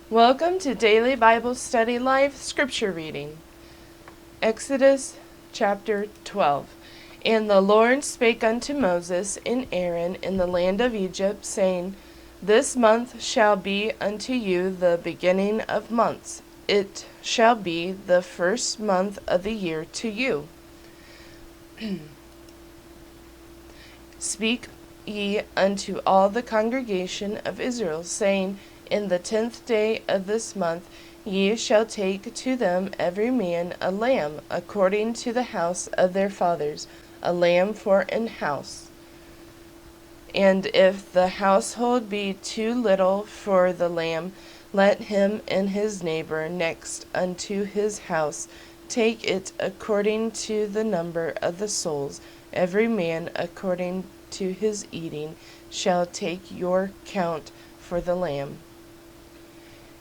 Welcome to Daily Bible Study Live Scripture Reading. Exodus chapter 12. And the Lord spake unto Moses and Aaron in the land of Egypt, saying, This month shall be unto you the beginning of months. It shall be the first month of the year to you. Speak ye unto all the congregation of Israel, saying, In the 10th day of this month ye shall take to them every man a lamb, according to the house of their fathers, a lamb for an house. And if the household be too little for the lamb, let him and his neighbor next unto his house take it according to the number of the souls. Every man according to his eating shall take your count for the lamb.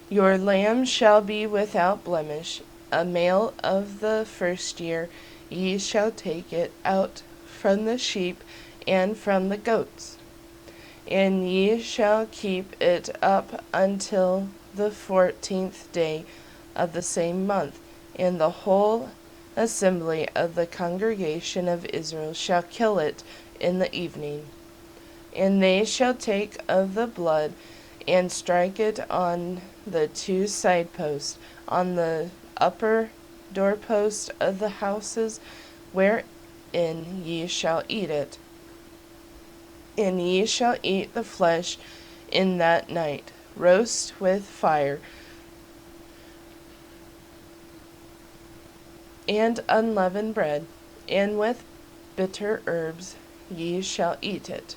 Your lamb shall be without blemish, a male of the first year. Ye shall take it out from the sheep and from the goats. And ye shall keep it up until the 14th day of the same month, and the whole assembly of the congregation of Israel shall kill it in the evening. And they shall take of the blood and strike it on the two side posts, on the upper doorpost of the houses wherein ye shall eat it. And ye shall eat the flesh in that night, roast with fire, and unleavened bread, and with bitter herbs ye shall eat it.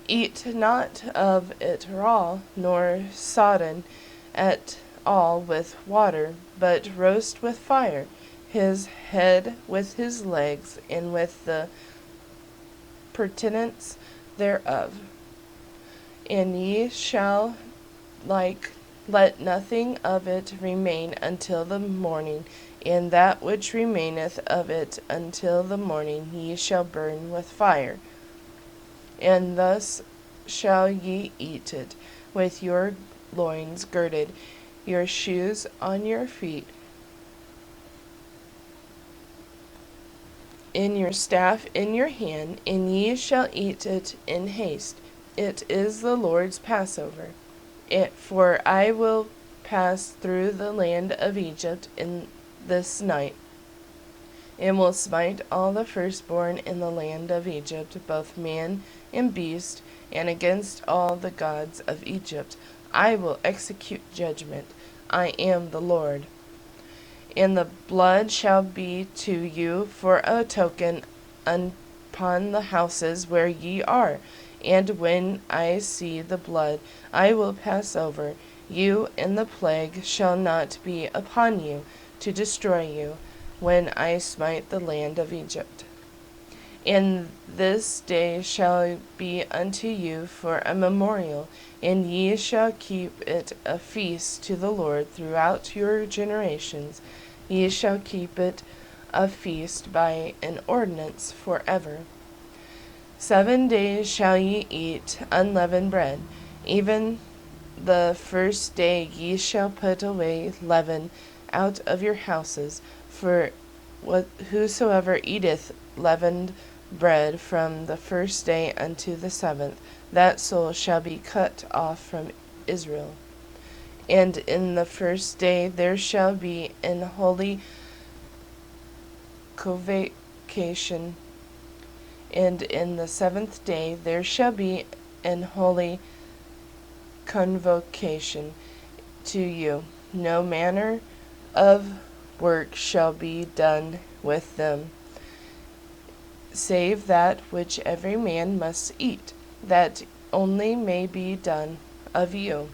Eat not of it raw, nor sodden at all with water, but roast with fire, his head with his legs, and with the purtenance thereof. And ye shall let nothing of it remain until the morning, and that which remaineth of it until the morning ye shall burn with fire. And thus shall ye eat it, with your loins girded, your shoes on your feet, in your staff in your hand, and ye shall eat it in haste. It is the Lord's Passover. For I will pass through the land of Egypt in this night, and will smite all the firstborn in the land of Egypt, both man and beast, and against all the gods of Egypt I will execute judgment. I am the Lord. And the blood shall be to you for a token upon the houses where ye are. And when I see the blood, I will pass over you, and the plague shall not be upon you to destroy you, when I smite the land of Egypt. And this day shall be unto you for a memorial, and ye shall keep it a feast to the Lord throughout your generations. Ye shall keep it a feast by an ordinance forever. 7 days shall ye eat unleavened bread. Even the first day ye shall put away leaven out of your houses. For whosoever eateth leavened bread from the first day unto the 7th, that soul shall be cut off from Israel. And in the first day there shall be an holy convocation, and in the 7th day there shall be an holy convocation to you. No manner of work shall be done with them, save that which every man must eat, that only may be done of you.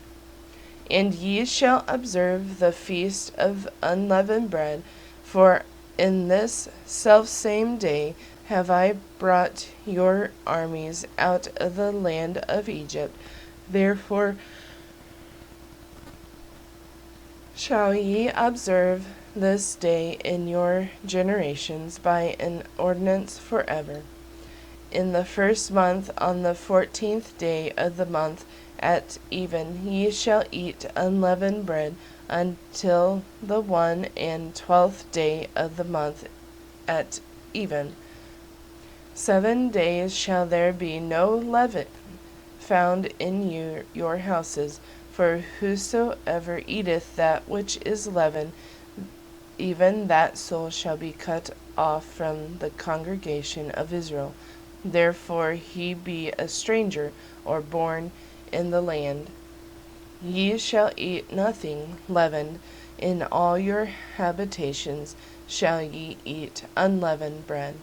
And ye shall observe the feast of unleavened bread, for in this selfsame day have I brought your armies out of the land of Egypt. Therefore shall ye observe this day in your generations by an ordinance forever. in the first month, on the 14th day of the month, at even, ye shall eat unleavened bread until the 112th day of the month at even. 7 days shall there be no leaven found in your houses, for whosoever eateth that which is leavened, even that soul shall be cut off from the congregation of Israel. Therefore he be a stranger, or born in the land. Ye shall eat nothing leavened. In all your habitations shall ye eat unleavened bread.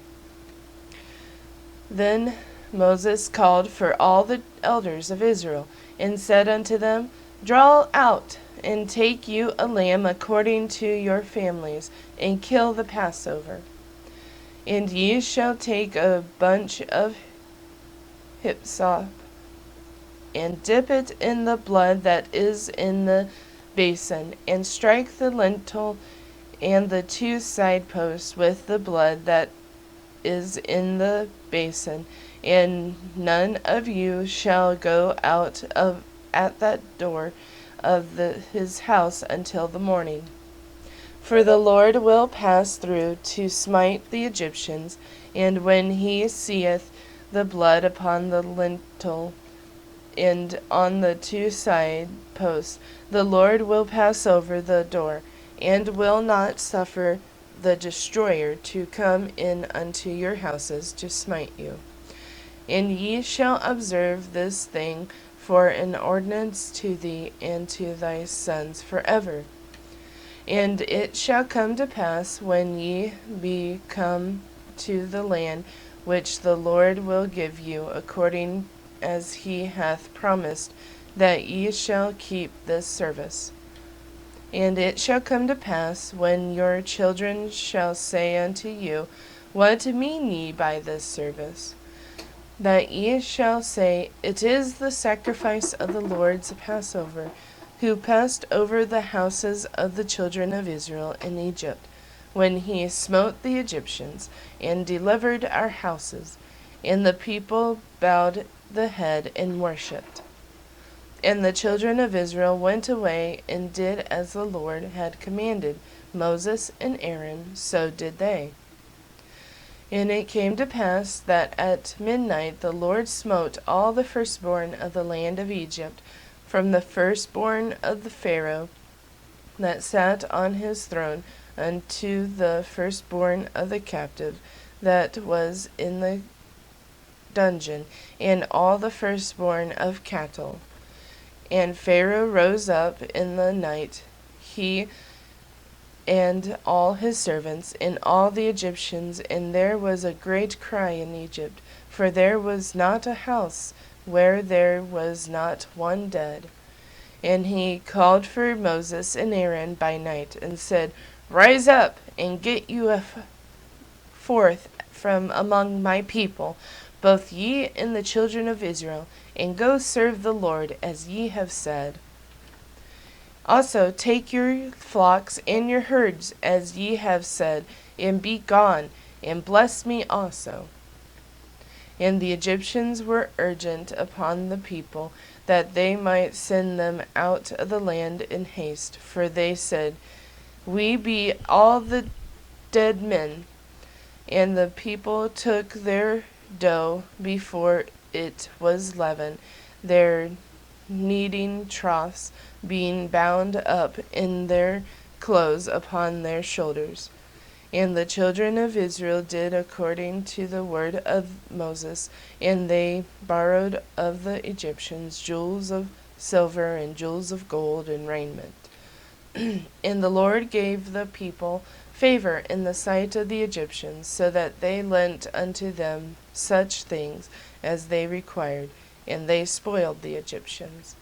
Then Moses called for all the elders of Israel, and said unto them, Draw out, and take you a lamb according to your families, and kill the Passover. And ye shall take a bunch of hyssop, and dip it in the blood that is in the basin, and strike the lintel and the 2 side posts with the blood that is in the basin, and none of you shall go out of at that door of his house until the morning. For the Lord will pass through to smite the Egyptians, and when he seeth the blood upon the lintel and on the 2 side posts, the Lord will pass over the door, and will not suffer the destroyer to come in unto your houses to smite you. And ye shall observe this thing for an ordinance to thee and to thy sons forever. And it shall come to pass, when ye be come to the land which the Lord will give you, according as he hath promised, that ye shall keep this service. And it shall come to pass, when your children shall say unto you, What mean ye by this service? That ye shall say, It is the sacrifice of the Lord's Passover, who passed over the houses of the children of Israel in Egypt, when he smote the Egyptians, and delivered our houses. And the people bowed the head and worshipped. And the children of Israel went away and did as the Lord had commanded Moses and Aaron, so did they. And it came to pass that at midnight the Lord smote all the firstborn of the land of Egypt, from the firstborn of the Pharaoh that sat on his throne unto the firstborn of the captive that was in the dungeon, and all the firstborn of cattle. And Pharaoh rose up in the night, he and all his servants, and all the Egyptians, and there was a great cry in Egypt, for there was not a house where there was not one dead. And he called for Moses and Aaron by night, and said, Rise up, and get you forth from among my people, both ye and the children of Israel, and go serve the Lord as ye have said. Also take your flocks and your herds as ye have said, and be gone, and bless me also. And the Egyptians were urgent upon the people, that they might send them out of the land in haste, for they said, We be all the dead men. And the people took their dough before it was leavened, their kneading troughs being bound up in their clothes upon their shoulders. And the children of Israel did according to the word of Moses, and they borrowed of the Egyptians jewels of silver and jewels of gold and raiment. And the Lord gave the people favor in the sight of the Egyptians, so that they lent unto them such things as they required, and they spoiled the Egyptians.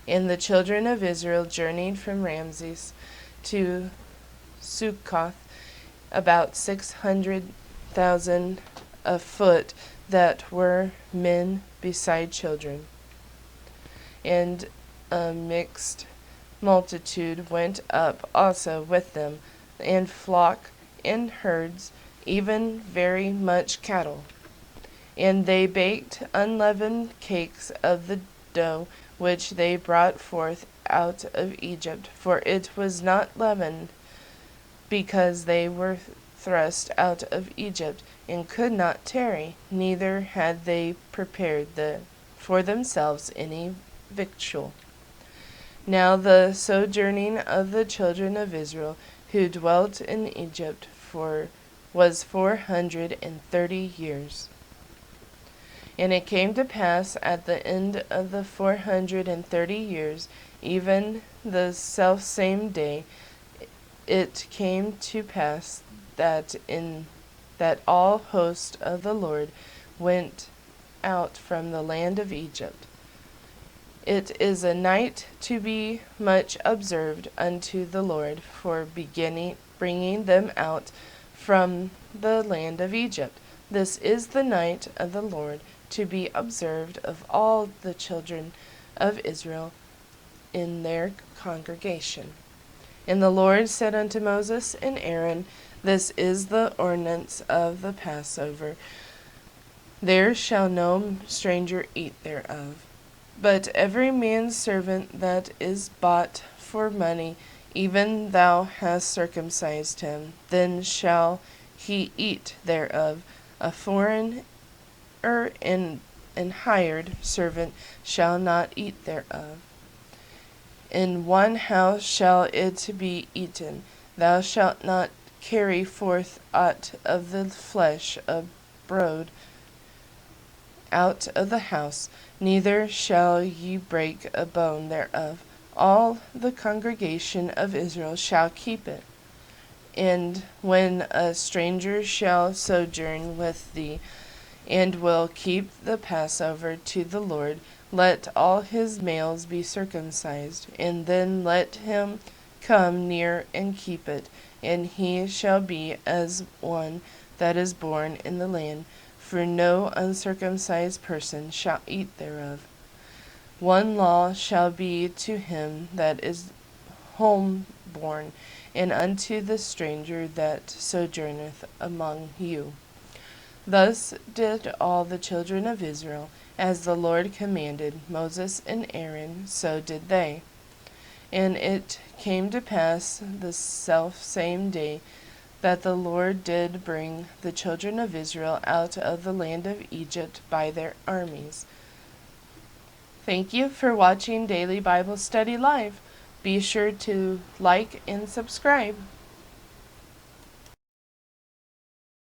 And the children of Israel journeyed from Ramses to Succoth, about 600,000 afoot, that were men beside children. And a mixed multitude went up also with them, and flock and herds, even very much cattle. And they baked unleavened cakes of the dough which they brought forth out of Egypt, for it was not leavened, because they were thrust out of Egypt, and could not tarry, neither had they prepared for themselves any victual. Now the sojourning of the children of Israel, who dwelt in Egypt, was 430 years. And it came to pass at the end of the 430 years, even the selfsame day, it came to pass that all host of the Lord went out from the land of Egypt. It is a night to be much observed unto the Lord for bringing them out from the land of Egypt. This is the night of the Lord to be observed of all the children of Israel in their congregation. And the Lord said unto Moses and Aaron, This is the ordinance of the Passover. There shall no stranger eat thereof. But every man's servant that is bought for money, even thou hast circumcised him, then shall he eat thereof. A foreign and hired servant shall not eat thereof. In one house shall it be eaten. Thou shalt not carry forth aught of the flesh abroad out of the house, neither shall ye break a bone thereof. All the congregation of Israel shall keep it. And when a stranger shall sojourn with thee, and will keep the Passover to the Lord, let all his males be circumcised, and then let him come near and keep it, and he shall be as one that is born in the land, for no uncircumcised person shall eat thereof. One law shall be to him that is homeborn, and unto the stranger that sojourneth among you. Thus did all the children of Israel, as the Lord commanded Moses and Aaron, so did they. And it came to pass the selfsame day that the Lord did bring the children of Israel out of the land of Egypt by their armies. Thank you for watching Daily Bible Study Live. Be sure to like and subscribe.